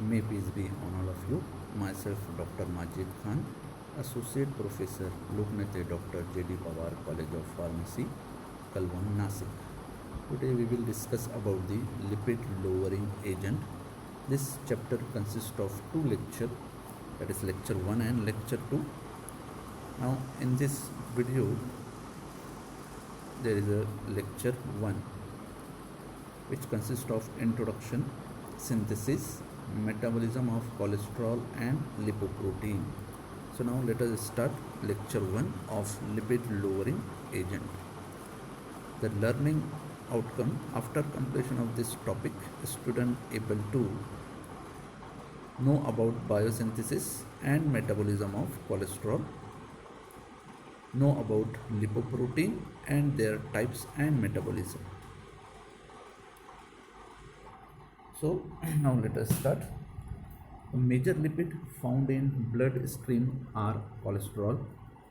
May peace be on all of you. Myself, Dr. Majid Khan, Associate Professor, Loknath Dr. J.D. Pawar College of Pharmacy, Kalwan, Nasik. Today we will discuss about the lipid lowering agent. This chapter consists of two lectures, that is lecture 1 and lecture 2. Now in this video there is a lecture 1 which consists of introduction, synthesis, metabolism of cholesterol and lipoprotein. So now let us start lecture 1 of lipid lowering agent. The learning outcome after completion of this topic, student able to know about biosynthesis and metabolism of cholesterol, know about lipoprotein and their types and metabolism. So now let us start. The major lipid found in blood stream are cholesterol,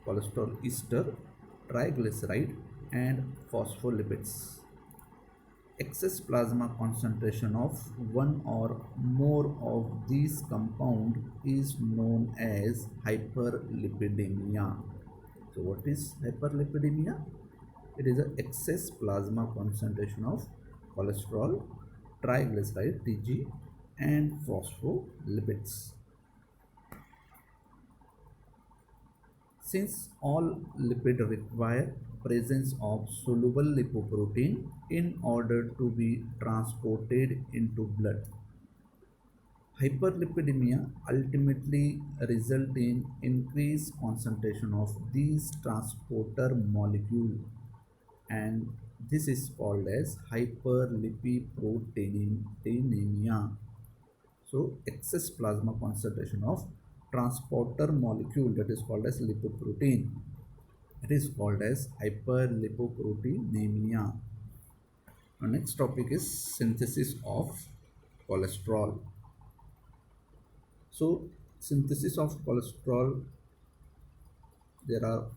cholesterol ester, triglyceride and phospholipids. Excess plasma concentration of one or more of these compounds is known as hyperlipidemia. So what is hyperlipidemia? It is an excess plasma concentration of cholesterol, triglyceride TG and phospholipids. Since all lipids require presence of soluble lipoprotein in order to be transported into blood, hyperlipidemia ultimately results in increased concentration of these transporter molecule, and this is called as hyperlipoproteinemia. So excess plasma concentration of transporter molecule, that is called as lipoprotein, it is called as hyperlipoproteinemia. Our next topic is synthesis of cholesterol. So synthesis of cholesterol, there are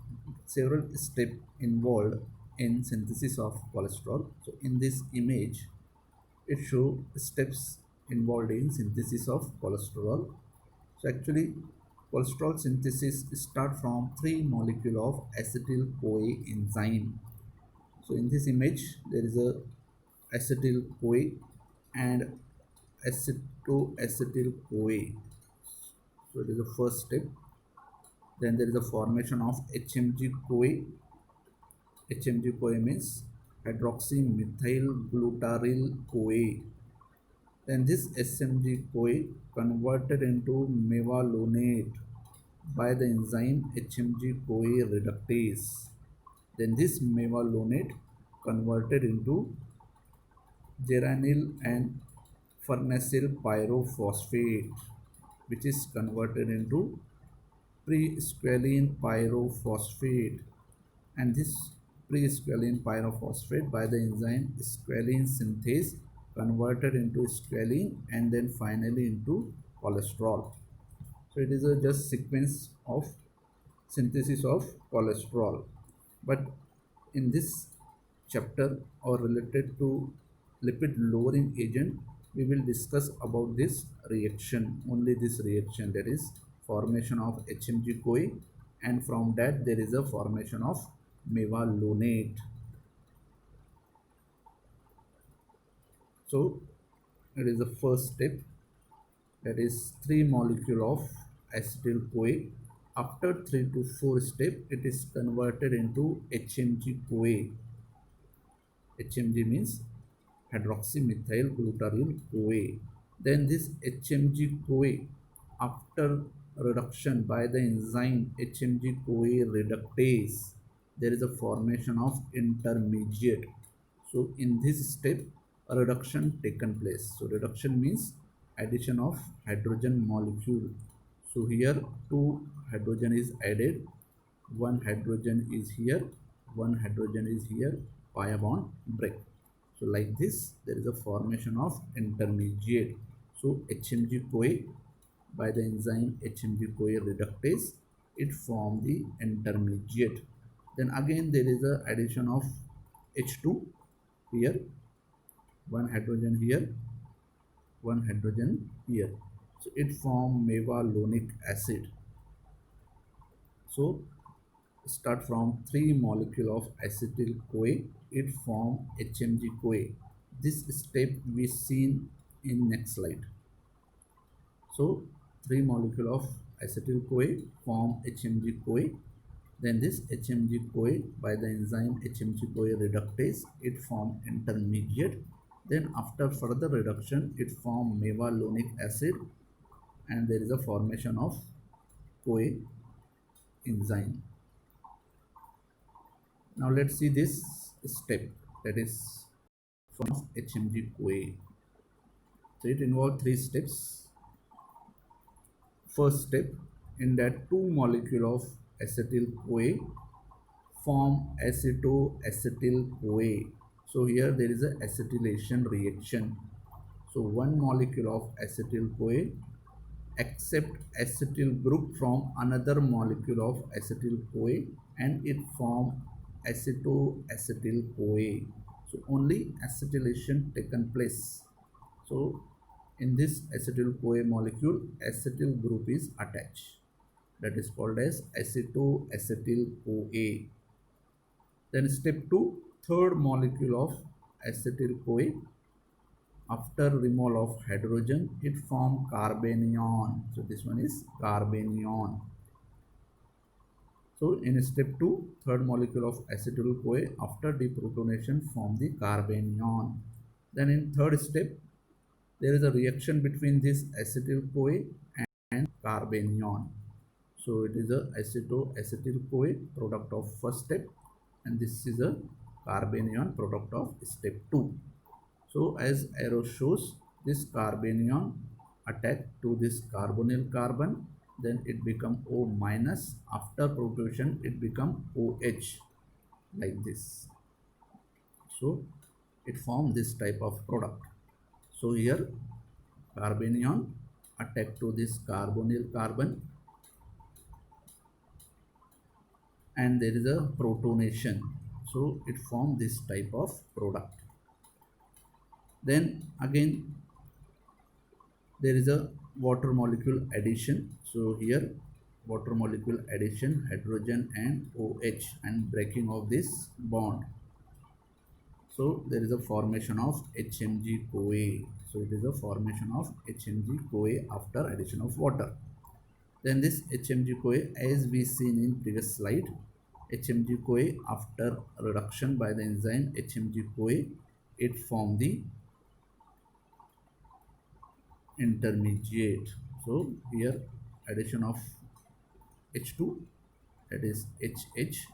several steps involved in synthesis of cholesterol. So in this image it shows steps involved in synthesis of cholesterol. So actually cholesterol synthesis start from 3 molecule of acetyl CoA enzyme. So in this image there is a acetyl CoA and acetoacetyl CoA. So it is the first step. Then there is a formation of HMG CoA. HMG CoA means hydroxymethyl glutaryl CoA. Then this SMG CoA converted into mevalonate by the enzyme HMG CoA reductase. Then this mevalonate converted into geranyl and farnesyl pyrophosphate, which is converted into presqualene pyrophosphate, and this presqualene pyrophosphate by the enzyme squalene synthase converted into squalene and then finally into cholesterol. So it is a just sequence of synthesis of cholesterol. But in this chapter or related to lipid lowering agent, we will discuss about this reaction, only this reaction, that is formation of HMG CoA, and from that there is a formation of mevalonate. So it is the first step, that is 3 molecule of acetyl CoA. After 3 to 4 step it is converted into HMG CoA. HMG means hydroxymethyl glutaryl CoA. Then this HMG CoA, after reduction by the enzyme HMG CoA reductase, there is a formation of intermediate. So in this step a reduction taken place. So reduction means addition of hydrogen molecule. So here 2 hydrogen is added, 1 hydrogen is here, 1 hydrogen is here, pi bond break. So like this there is a formation of intermediate. So HMG CoA by the enzyme HMG CoA reductase, it form the intermediate. Then again there is a addition of H2 here, 1 hydrogen here, 1 hydrogen here. So it form mevalonic acid. So start from 3 molecule of acetyl CoA, it form HMG CoA. This step we seen in next slide. So 3 molecule of acetyl CoA form HMG CoA. Then this HMG CoA by the enzyme HMG CoA reductase, it form intermediate. Then after further reduction, it form mevalonic acid, and there is a formation of CoA enzyme. Now let's see this step, that is form of HMG CoA. So it involves 3 steps. First step, in that 2 molecule of acetyl CoA form acetoacetyl CoA. So here there is a acetylation reaction. So 1 molecule of acetyl CoA accept acetyl group from another molecule of acetyl CoA and it form acetoacetyl CoA. So only acetylation taken place. So in this acetyl CoA molecule, acetyl group is attached. That is called as acetoacetyl CoA. Then step 2, third molecule of acetyl CoA. After removal of hydrogen, it form carbanion. So this one is carbanion. So in step 2, third molecule of acetyl CoA after deprotonation form the carbanion. Then in third step, there is a reaction between this acetyl CoA and carbanion. So it is a acetoacetyl CoA product of first step, and this is a carbanion product of step 2. So as arrow shows, this carbanion attack to this carbonyl carbon, then it become O minus. After protonation, it become OH like this. So it form this type of product. So here carbanion attack to this carbonyl carbon, and there is a protonation. So it form this type of product. Then again there is a water molecule addition. So here water molecule addition, hydrogen and OH, and breaking of this bond. So there is a formation of HMG CoA. So it is a formation of HMG CoA after addition of water. Then this HMG CoA, as we seen in previous slide, HMG CoA after reduction by the enzyme HMG CoA, it form the intermediate. So here addition of H2, that is HH,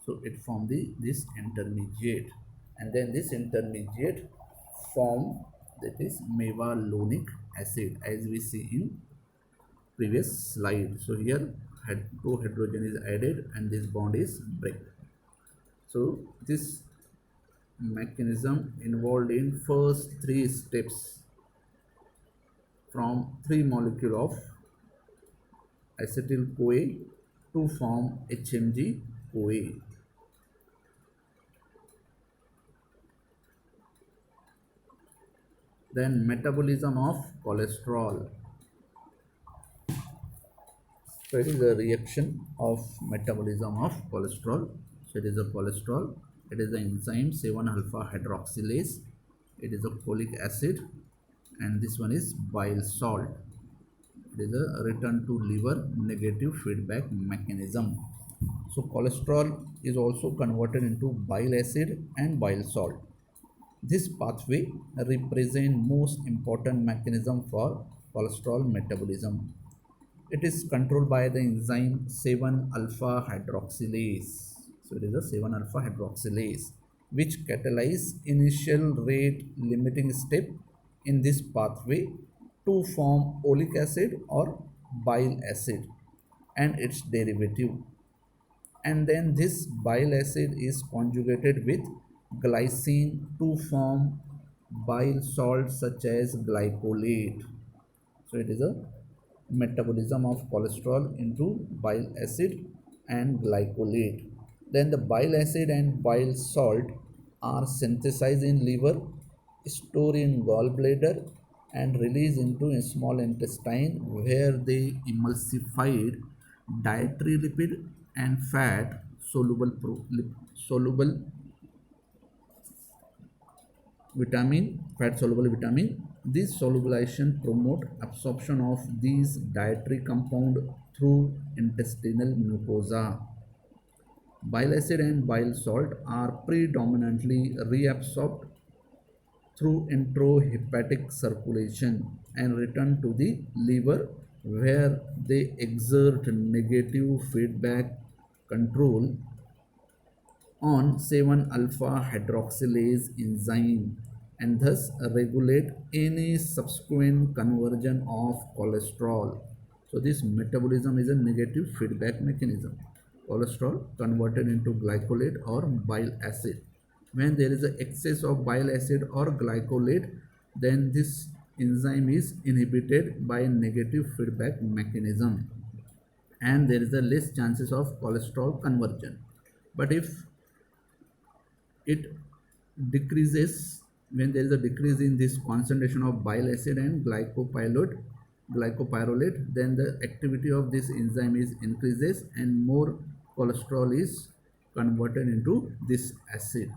so it form this intermediate, and then this intermediate form, that is mevalonic acid, as we see in previous slide. So here 2 hydrogen is added and this bond is break. So this mechanism involved in first 3 steps from 3 molecule of acetyl CoA to form HMG CoA. Then metabolism of cholesterol. So it is a reaction of metabolism of cholesterol. So it is a cholesterol. It is the enzyme 7-alpha hydroxylase. It is a folic acid, and this one is bile salt. It is a return to liver negative feedback mechanism. So cholesterol is also converted into bile acid and bile salt. This pathway represents most important mechanism for cholesterol metabolism. It is controlled by the enzyme 7-alpha hydroxylase. So it is a 7-alpha hydroxylase which catalyze initial rate limiting step in this pathway to form oleic acid or bile acid and its derivative. And then this bile acid is conjugated with glycine to form bile salts such as glycolate. So it is a metabolism of cholesterol into bile acid and glycolate. Then the bile acid and bile salt are synthesized in liver, stored in gallbladder, and released into a small intestine where they emulsified dietary lipid and fat soluble fat soluble vitamin. This solubilization promote absorption of these dietary compound through intestinal mucosa. Bile acid and bile salt are predominantly reabsorbed through enterohepatic circulation and return to the liver, where they exert negative feedback control on 7 alpha hydroxylase enzyme and thus regulate any subsequent conversion of cholesterol. So this metabolism is a negative feedback mechanism. Cholesterol converted into glycolate or bile acid. When there is an excess of bile acid or glycolate, then this enzyme is inhibited by a negative feedback mechanism and there is a less chances of cholesterol conversion. But if it decreases, when there is a decrease in this concentration of bile acid and glycopyrrolate, then the activity of this enzyme is increases and more cholesterol is converted into this acid.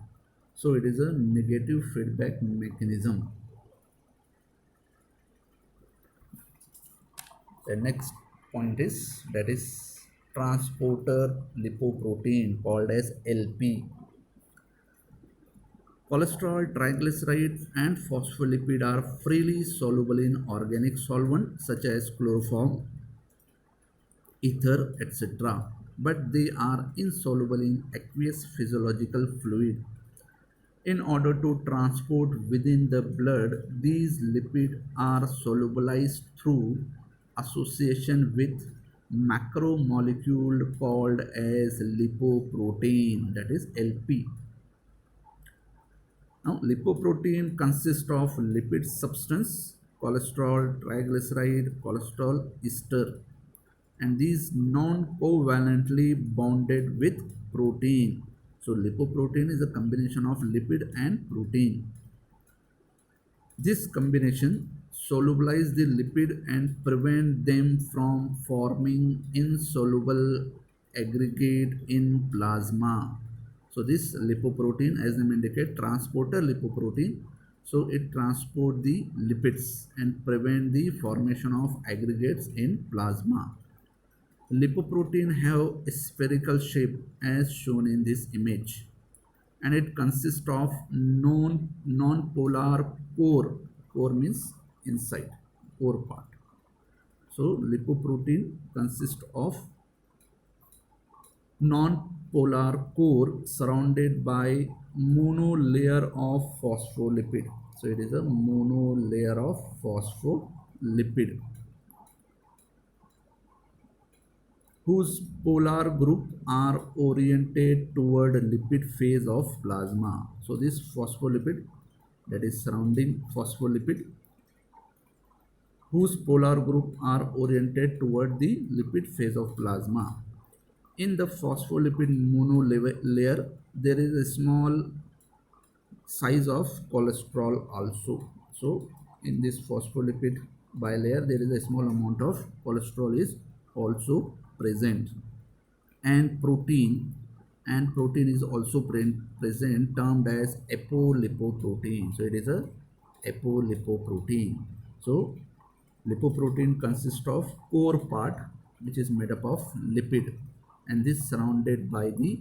So it is a negative feedback mechanism. The next point is, that is transporter lipoprotein called as LP. Cholesterol, triglycerides, and phospholipid are freely soluble in organic solvent such as chloroform, ether, etc. But they are insoluble in aqueous physiological fluid. In order to transport within the blood, these lipids are solubilized through association with macromolecule called as lipoprotein, that is LP. Now, lipoprotein consists of lipid substance, cholesterol, triglyceride, cholesterol ester, and these non-covalently bonded with protein. So, lipoprotein is a combination of lipid and protein. This combination solubilize the lipid and prevent them from forming insoluble aggregate in plasma. So this lipoprotein, as the name indicate, transporter lipoprotein. So it transport the lipids and prevent the formation of aggregates in plasma. Lipoprotein have a spherical shape as shown in this image, and it consists of non-polar core. Core means inside, core part. So lipoprotein consists of non-polar core surrounded by monolayer of phospholipid. So it is a monolayer of phospholipid whose polar group are oriented toward lipid phase of plasma. So this phospholipid, that is surrounding phospholipid, whose polar group are oriented toward the lipid phase of plasma. In the phospholipid monolayer, there is a small size of cholesterol also. So in this phospholipid bilayer, there is a small amount of cholesterol is also present, and protein is also present, termed as apolipoprotein. So it is a apolipoprotein. So lipoprotein consists of core part, which is made up of lipid, and this surrounded by the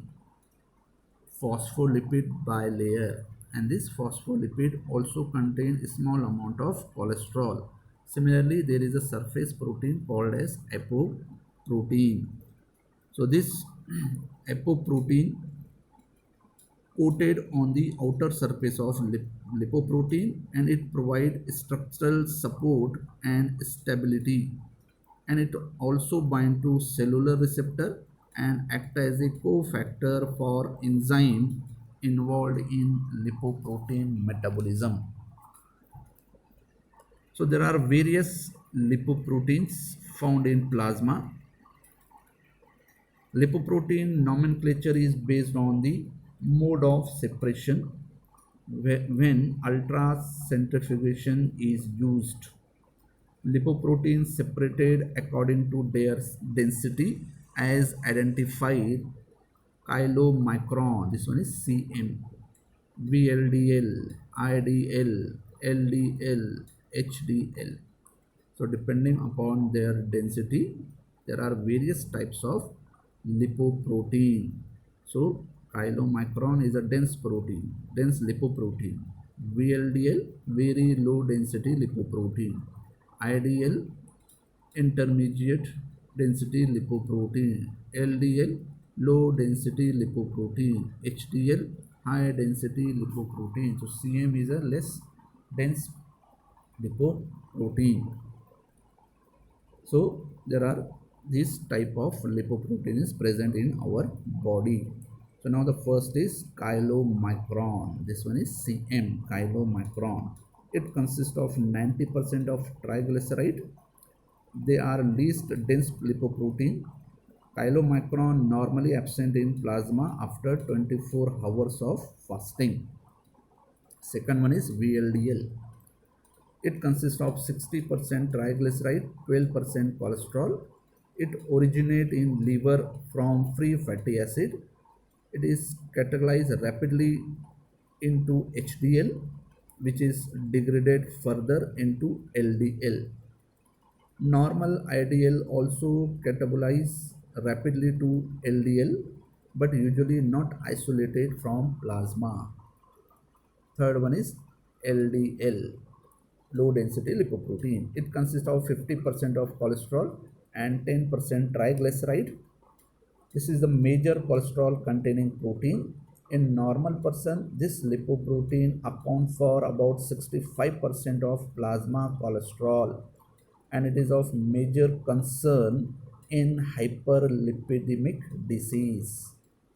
phospholipid bilayer, and this phospholipid also contains a small amount of cholesterol. Similarly, there is a surface protein called as apoprotein. So this apoprotein coated on the outer surface of lipoprotein, and it provides structural support and stability, and it also bind to cellular receptor and act as a cofactor for enzyme involved in lipoprotein metabolism. So there are various lipoproteins found in plasma. Lipoprotein nomenclature is based on the mode of separation. when ultracentrifugation is used. Lipoproteins separated according to their density as identified chylomicron. This one is cm. VLDL, IDL, LDL, HDL. So depending upon their density, there are various types of lipoprotein. So chylomicron is a dense protein, dense lipoprotein. VLDL, very low density lipoprotein. IDL, intermediate density lipoprotein. LDL, low density lipoprotein. HDL, high density lipoprotein. So CM is a less dense lipoprotein. So there are this type of lipoprotein is present in our body. So now the first is chylomicron. This one is CM, chylomicron. It consists of 90% of triglyceride. They are least dense lipoprotein. Chylomicron normally absent in plasma after 24 hours of fasting. Second one is VLDL. It consists of 60% triglyceride, 12% cholesterol. It originates in liver from free fatty acid. It is catalyzed rapidly into HDL, which is degraded further into LDL. Normal IDL also catabolize rapidly to LDL, but usually not isolated from plasma. Third one is LDL, low density lipoprotein. It consists of 50% of cholesterol and 10% triglyceride. This is the major cholesterol containing protein. In normal person, this lipoprotein accounts for about 65% of plasma cholesterol, and it is of major concern in hyperlipidemic disease.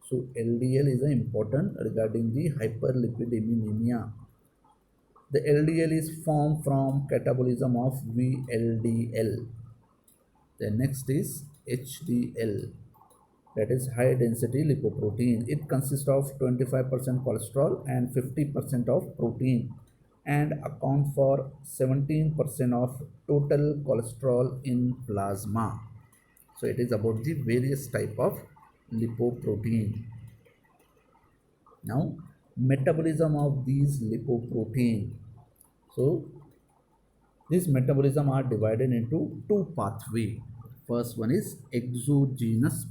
So LDL is important regarding the hyperlipidemia. The LDL is formed from catabolism of VLDL. The next is HDL, that is high density lipoprotein. It consists of 25% cholesterol and 50% of protein and account for 17% of total cholesterol in plasma. So it is about the various type of lipoprotein. Now metabolism of these lipoprotein. So these metabolism are divided into two pathway. First one is exogenous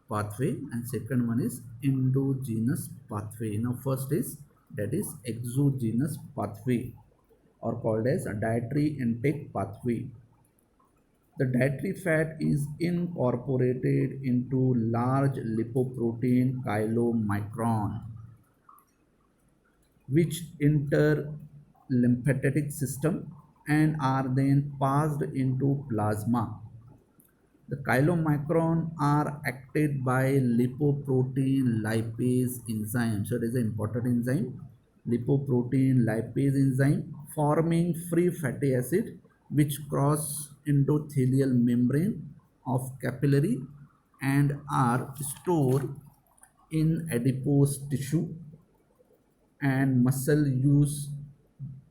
pathway and second one is endogenous pathway. Now first is, that is exogenous pathway, or called as a dietary intake pathway. The dietary fat is incorporated into large lipoprotein chylomicron, which enter lymphatic system and are then passed into plasma. The chylomicron are acted by lipoprotein lipase enzyme. So it is an important enzyme, lipoprotein lipase enzyme, forming free fatty acid which cross endothelial membrane of capillary and are stored in adipose tissue, and muscle use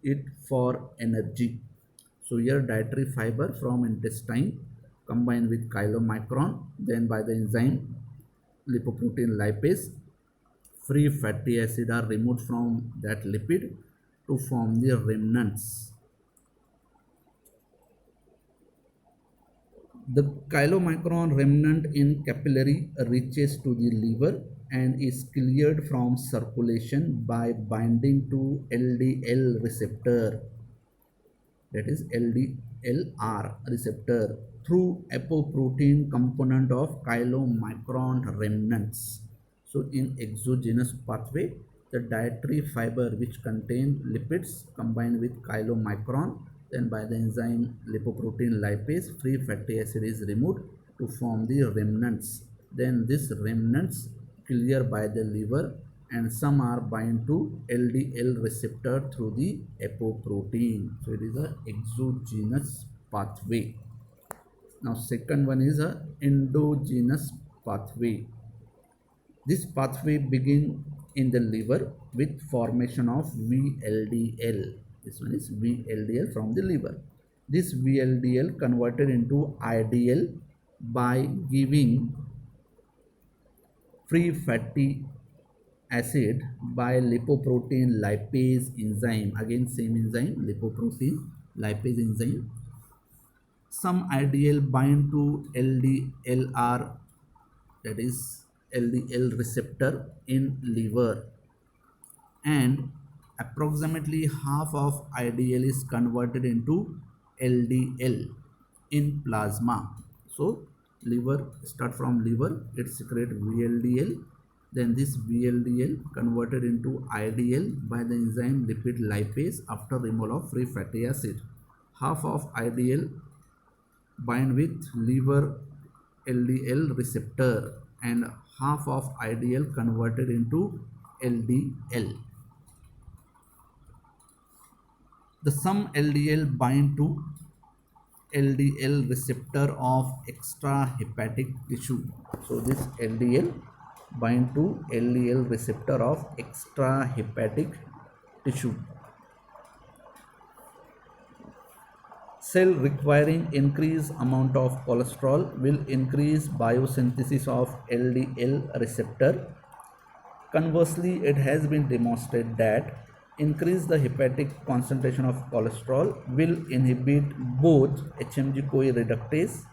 it for energy. So here dietary fiber from intestine combined with chylomicron, then by the enzyme lipoprotein lipase, free fatty acid are removed from that lipid to form the remnants. The chylomicron remnant in capillary reaches to the liver and is cleared from circulation by binding to LDL receptor, that is LDLR receptor, through apoprotein component of chylomicron remnants. So in exogenous pathway, the dietary fiber which contain lipids combined with chylomicron, then by the enzyme lipoprotein lipase, free fatty acid is removed to form the remnants. Then these remnants clear by the liver and some are bind to LDL receptor through the apoprotein. So it is a exogenous pathway. Now second one is a endogenous pathway. This pathway begin in the liver with formation of VLDL. This one is VLDL from the liver. This VLDL converted into IDL by giving free fatty acid by lipoprotein lipase enzyme. Again same enzyme, lipoprotein lipase enzyme. Some IDL bind to LDLR, that is LDL receptor in liver, and approximately half of IDL is converted into LDL in plasma. So liver, start from liver, it secrete VLDL, then this VLDL converted into IDL by the enzyme lipid lipase after removal of free fatty acid. Half of IDL bind with liver LDL receptor and half of IDL converted into LDL. The some LDL bind to LDL receptor of extrahepatic tissue. So this LDL bind to LDL receptor of extrahepatic tissue. Cell requiring increased amount of cholesterol will increase biosynthesis of LDL receptor. Conversely, it has been demonstrated that increase the hepatic concentration of cholesterol will inhibit both HMG-CoA reductase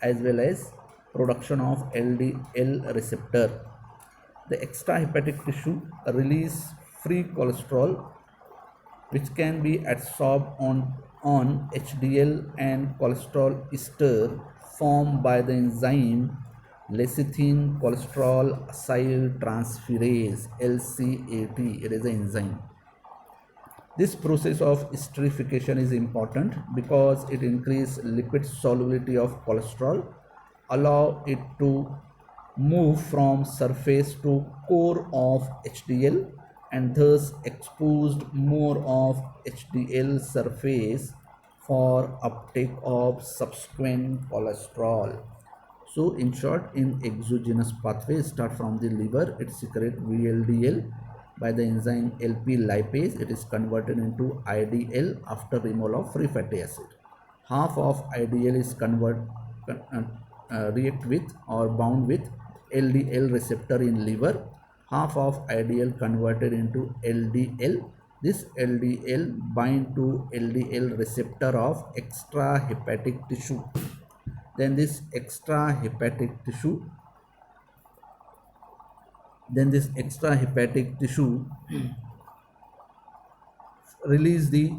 as well as production of LDL receptor. The extrahepatic tissue release free cholesterol which can be adsorbed on HDL and cholesterol ester formed by the enzyme lecithin cholesterol acyltransferase LCAT. It is an enzyme. This process of esterification is important because it increases lipid solubility of cholesterol, allow it to move from surface to core of HDL and thus exposed more of HDL surface for uptake of subsequent cholesterol. So in short, in exogenous pathway, start from the liver, it secretes VLDL by the enzyme LP lipase. It is converted into IDL after removal of free fatty acid. Half of IDL is react with or bound with LDL receptor in liver. Half of IDL converted into LDL. This LDL bind to LDL receptor of extrahepatic tissue. Then this extrahepatic tissue release the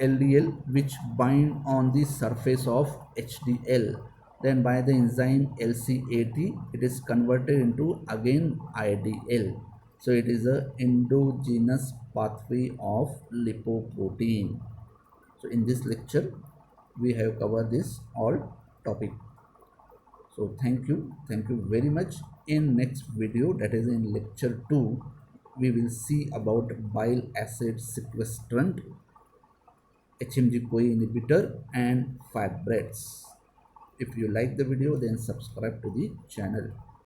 LDL which bind on the surface of HDL. Then by the enzyme LCAT, it is converted into again IDL. So it is a endogenous pathway of lipoprotein. So in this lecture, we have covered this all topic. So thank you very much. In next video, that is in lecture 2, we will see about bile acid sequestrant, HMG-CoA inhibitor and fat breads. If you like the video, then subscribe to the channel.